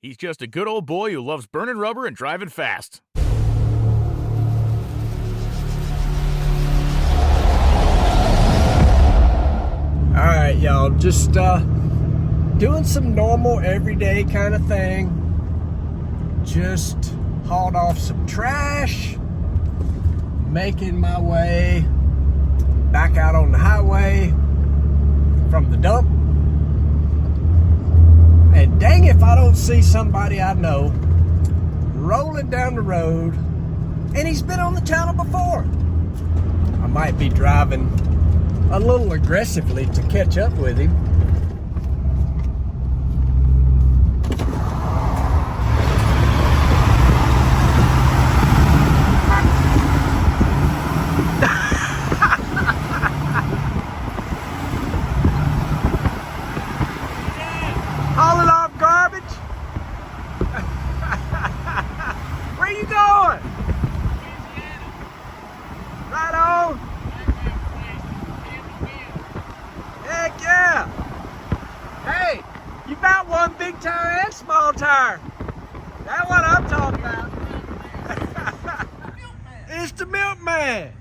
He's just a good old boy who loves burning rubber and driving fast. Alright, y'all, just doing some normal everyday kind of thing. Just hauled off some trash, making my way back out on the highway from the dump. And dang if I don't see somebody I know rolling down the road, and he's been on the channel before. I might be driving a little aggressively to catch up with him. Hauling off garbage? Where you going? Right on. Heck yeah. Hey, you got one big tire and small tire. That's what I'm talking about. It's the Milkman.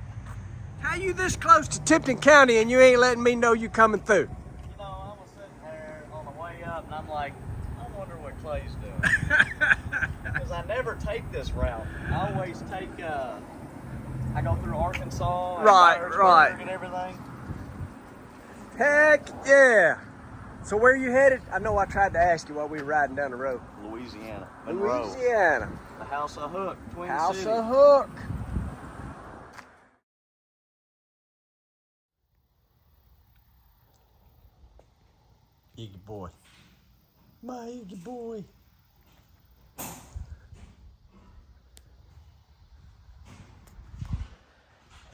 How you this close to Tipton County and you ain't letting me know you coming through? You know, I was sitting there on the way up and I'm like, I wonder what Clay's doing. Because I never take this route. I always take, I go through Arkansas and Right. and everything. Heck yeah. So where you headed? I know I tried to ask you while we were riding down the road. Louisiana. Monroe. Louisiana. The House of Hook. Twin House City. of Hook. Iggy boy. My Iggy boy.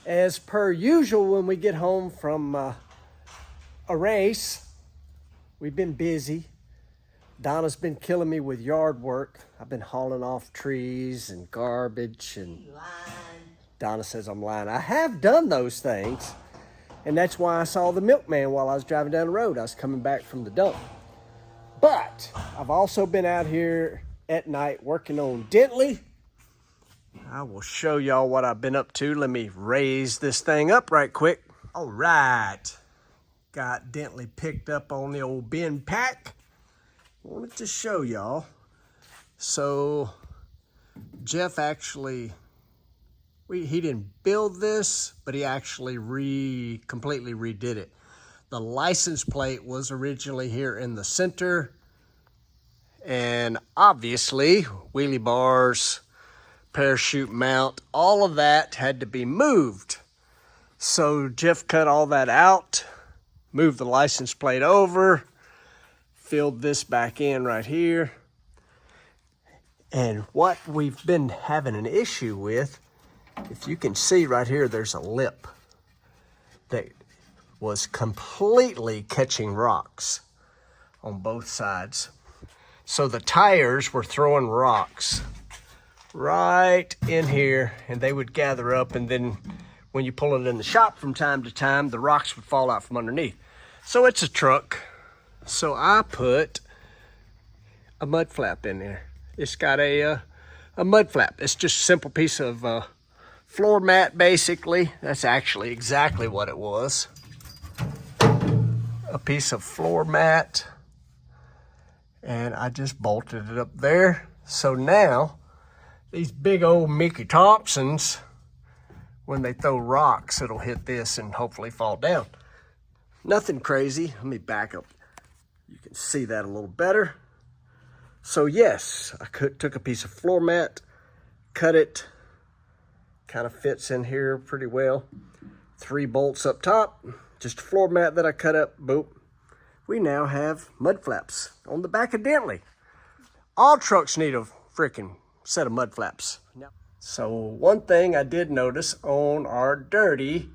As per usual, when we get home from a race, we've been busy. Donna's been killing me with yard work. I've been hauling off trees and garbage, and Donna says I'm lying. I have done those things, and that's why I saw the Milkman while I was driving down the road. I was coming back from the dump. But I've also been out here at night working on Dentley. I will show y'all what I've been up to. Let me raise this thing up right quick. All right. Got Dentley picked up on the old bin pack. Wanted to show y'all. So Jeff actually, he didn't build this, but he actually completely redid it. The license plate was originally here in the center, and obviously wheelie bars, parachute mount, all of that had to be moved. So Jeff cut all that out, moved the license plate over, filled this back in right here. And what we've been having an issue with, if you can see right here, there's a lip that was completely catching rocks on both sides. So the tires were throwing rocks right in here, and they would gather up, and then when you pull it in the shop from time to time, the rocks would fall out from underneath. So it's a truck. So I put a mud flap in there. It's got a mud flap. It's just a simple piece of floor mat, basically. That's actually exactly what it was. A piece of floor mat. And I just bolted it up there. So now, these big old Mickey Thompsons, when they throw rocks, it'll hit this and hopefully fall down. Nothing crazy. Let me back up. You can see that a little better. So yes, I took a piece of floor mat, cut it, kind of fits in here pretty well. 3 bolts up top, just a floor mat that I cut up, boop. We now have mud flaps on the back of Dentley. All trucks need a freaking set of mud flaps. So one thing I did notice on our dirty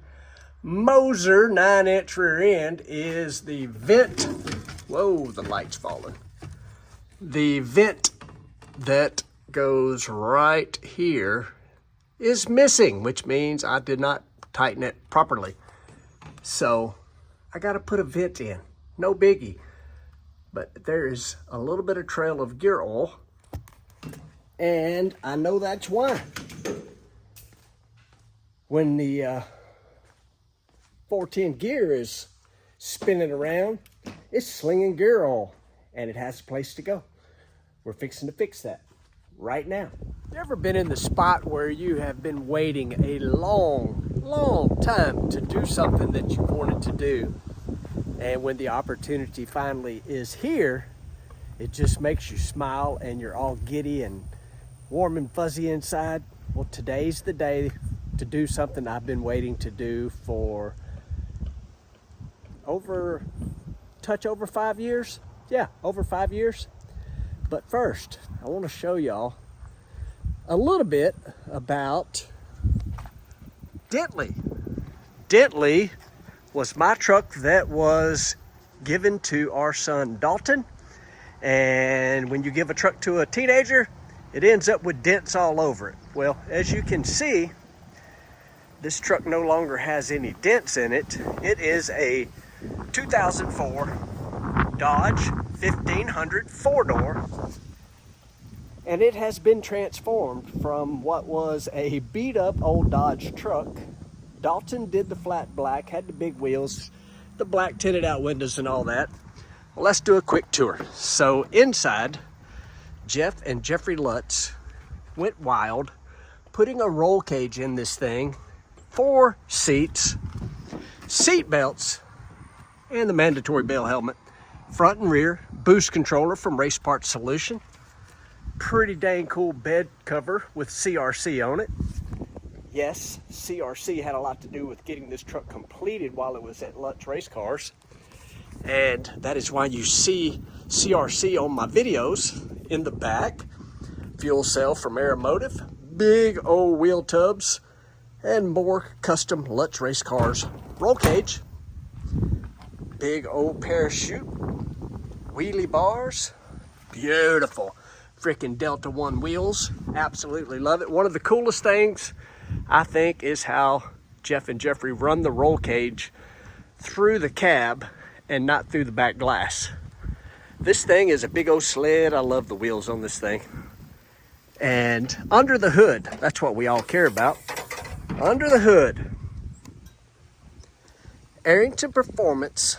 Moser 9-inch rear end is the vent. Whoa, the light's falling. The vent that goes right here is missing, which means I did not tighten it properly. So I got to put a vent in. No biggie. but there is a little bit of trail of gear oil, and I know that's why. When the 410 gear is spinning around, it's slinging gear oil, and it has a place to go. We're fixing to fix that right now. You ever been in the spot where you have been waiting a long time to do something that you wanted to do, and when the opportunity finally is here, it just makes you smile and you're all giddy and warm and fuzzy inside? Well, today's the day to do something I've been waiting to do for over 5 years. Yeah, over 5 years. But first, I want to show y'all a little bit about Dentley. Dentley was my truck that was given to our son Dalton. And when you give a truck to a teenager, it ends up with dents all over it. Well, as you can see, this truck no longer has any dents in it. It is a 2004 Dodge 1500 four-door, and it has been transformed from what was a beat-up old Dodge truck. Dalton did the flat black, had the big wheels, the black tinted out windows and all that. Well, let's do a quick tour. So inside, Jeff and Jeffrey Lutz went wild, putting a roll cage in this thing, 4 seats, seat belts, and the mandatory bail helmet, front and rear, boost controller from Race Parts Solution, pretty dang cool bed cover with CRC on it. Yes, CRC had a lot to do with getting this truck completed while it was at Lutz Race Cars, and that is why you see CRC on my videos in the back. Fuel cell from Aeromotive, big old wheel tubs, and more custom Lutz Race Cars roll cage, big old parachute, wheelie bars, beautiful freaking Delta 1 wheels. Absolutely love it. One of the coolest things I think is how Jeff and Jeffrey run the roll cage through the cab and not through the back glass. This thing is a big old sled. I love the wheels on this thing. And under the hood, that's what we all care about. Under the hood, Arrington Performance,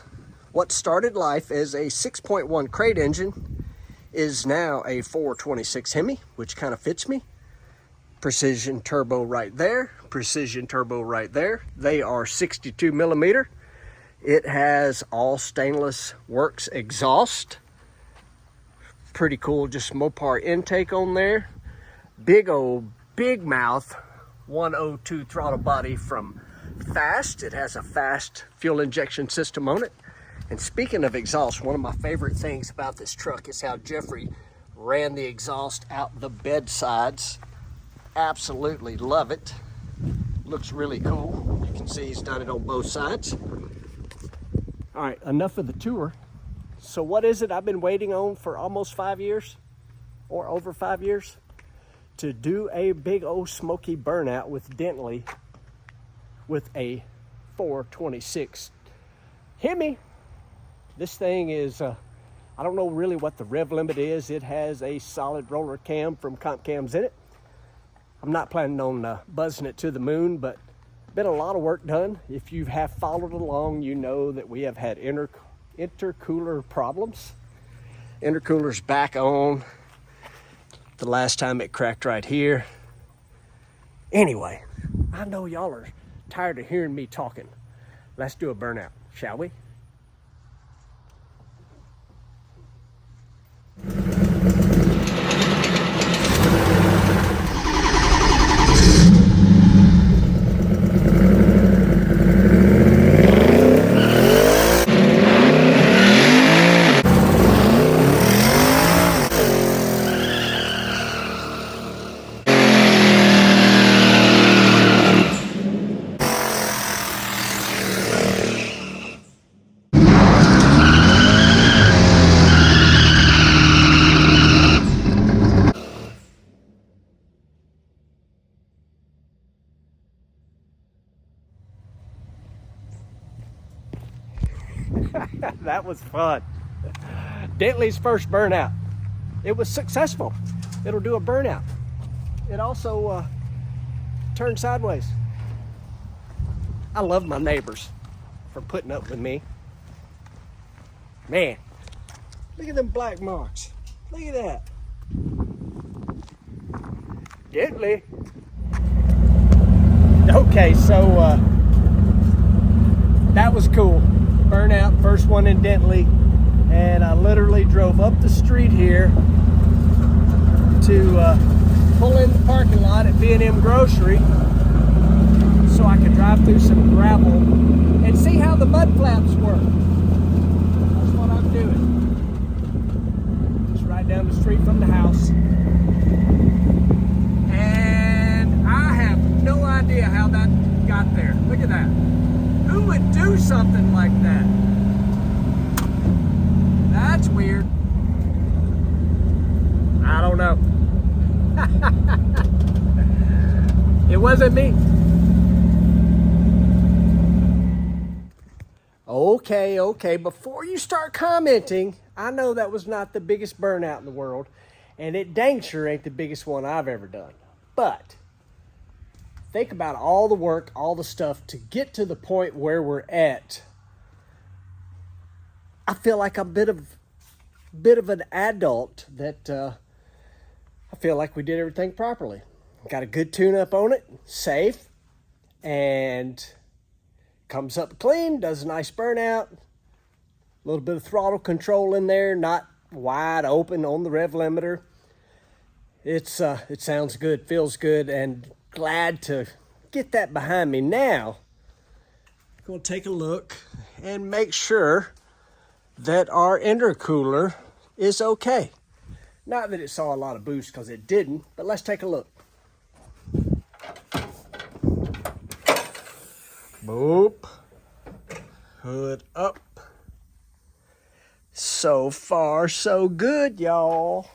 what started life as a 6.1 crate engine, is now a 426 Hemi, which kind of fits me. Precision turbo right there, precision turbo right there. They are 62 millimeter. It has all stainless works exhaust. Pretty cool, just Mopar intake on there. Big old, big mouth 102 throttle body from Fast. It has a Fast fuel injection system on it. And speaking of exhaust, one of my favorite things about this truck is how Jeffrey ran the exhaust out the bed sides. Absolutely love it. Looks really cool. You can see he's done it on both sides. All right, enough of the tour. So what is it I've been waiting on for almost 5 years, or over 5 years? To do a big old smoky burnout with Dentley with a 426 Hemi. This thing is, I don't know really what the rev limit is. It has a solid roller cam from Comp Cams in it. I'm not planning on buzzing it to the moon, but been a lot of work done. If you have followed along, you know that we have had intercooler problems. Intercooler's back on. The last time it cracked right here. Anyway, I know y'all are tired of hearing me talking. Let's do a burnout, shall we? That was fun. Dentley's first burnout. It was successful. It'll do a burnout. It also turned sideways. I love my neighbors for putting up with me. Man, look at them black marks. Look at that. Dentley. Okay, so that was cool. Burnout, first one in Dentley. And I literally drove up the street here to pull in the parking lot at B&M Grocery so I could drive through some gravel and see how the mud flaps work. That's what I'm doing. Just right down the street from the house. And I have no idea how that got there. Look at that. Who would do something like that? That's weird. I don't know. It wasn't me. Okay. Before you start commenting, I know that was not the biggest burnout in the world, and it dang sure ain't the biggest one I've ever done. But think about all the work, all the stuff to get to the point where we're at. I feel like I'm a bit of an adult that I feel like we did everything properly. Got a good tune-up on it, safe, and comes up clean, does a nice burnout. A little bit of throttle control in there, not wide open on the rev limiter. It sounds good, feels good, and glad to get that behind me. Now, I'm going to take a look and make sure that our intercooler is okay. Not that it saw a lot of boost, because it didn't, but let's take a look. Boop. Hood up. So far, so good, y'all.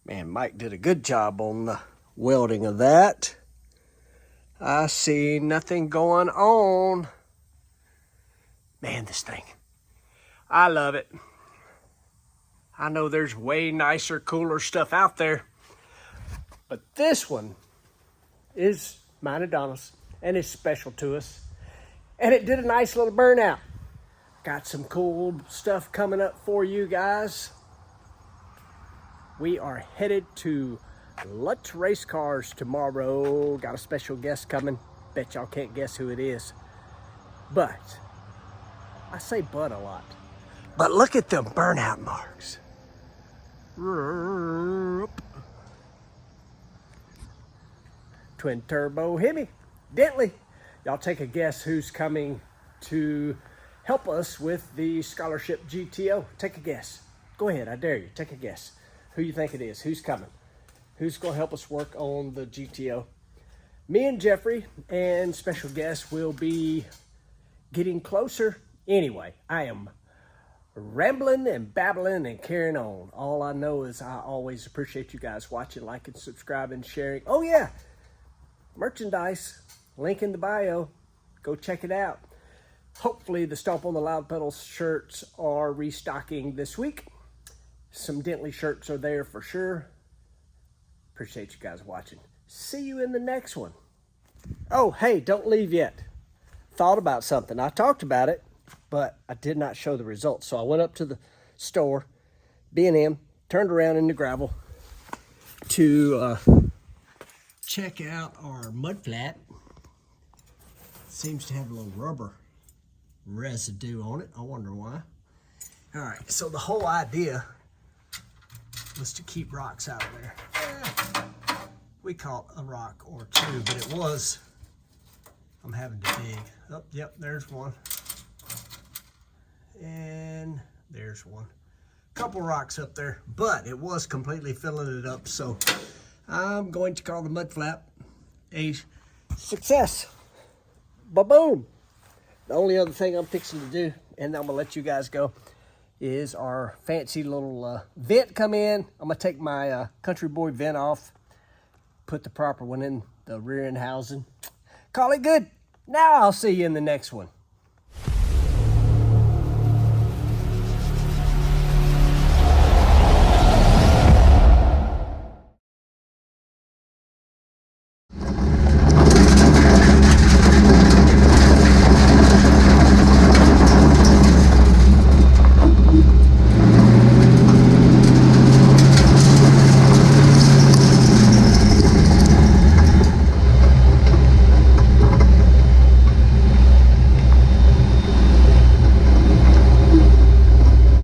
Man, Mike did a good job on the welding of that. I see nothing going on. Man, this thing, I love it. I know there's way nicer, cooler stuff out there, but this one is mine and Donna's, and it's special to us. And it did a nice little burnout. Got some cool stuff coming up for you guys. We are headed to Lutz Race Cars tomorrow. Got a special guest coming. Bet y'all can't guess who it is. But I say but a lot. But look at them burnout marks. Twin turbo Hemi, Dentley. Y'all take a guess who's coming to help us with the scholarship GTO. Take a guess. Go ahead, I dare you. Take a guess. Who you think it is? Who's coming? Who's going to help us work on the GTO? Me and Jeffrey and special guest will be getting closer. Anyway, I am rambling and babbling and carrying on. All I know is I always appreciate you guys watching, liking, subscribing, sharing. Oh yeah, merchandise, link in the bio. Go check it out. Hopefully the Stomp on the Loud Pedal shirts are restocking this week. Some Dentley shirts are there for sure. Appreciate you guys watching. See you in the next one. Oh, hey, don't leave yet. Thought about something. I talked about it, but I did not show the results. So I went up to the store, B&M, turned around in the gravel to check out our mud flat. Seems to have a little rubber residue on it. I wonder why. All right, so the whole idea was to keep rocks out of there. We caught a rock or two, but it was, I'm having to dig. Oh, yep, there's one. And there's one. Couple rocks up there, but it was completely filling it up. So I'm going to call the mud flap a success. Ba-boom. The only other thing I'm fixing to do, and I'm gonna let you guys go, is our fancy little vent come in. I'm gonna take my Country Boy vent off, put the proper one in the rear end housing. Call it good. Now I'll see you in the next one.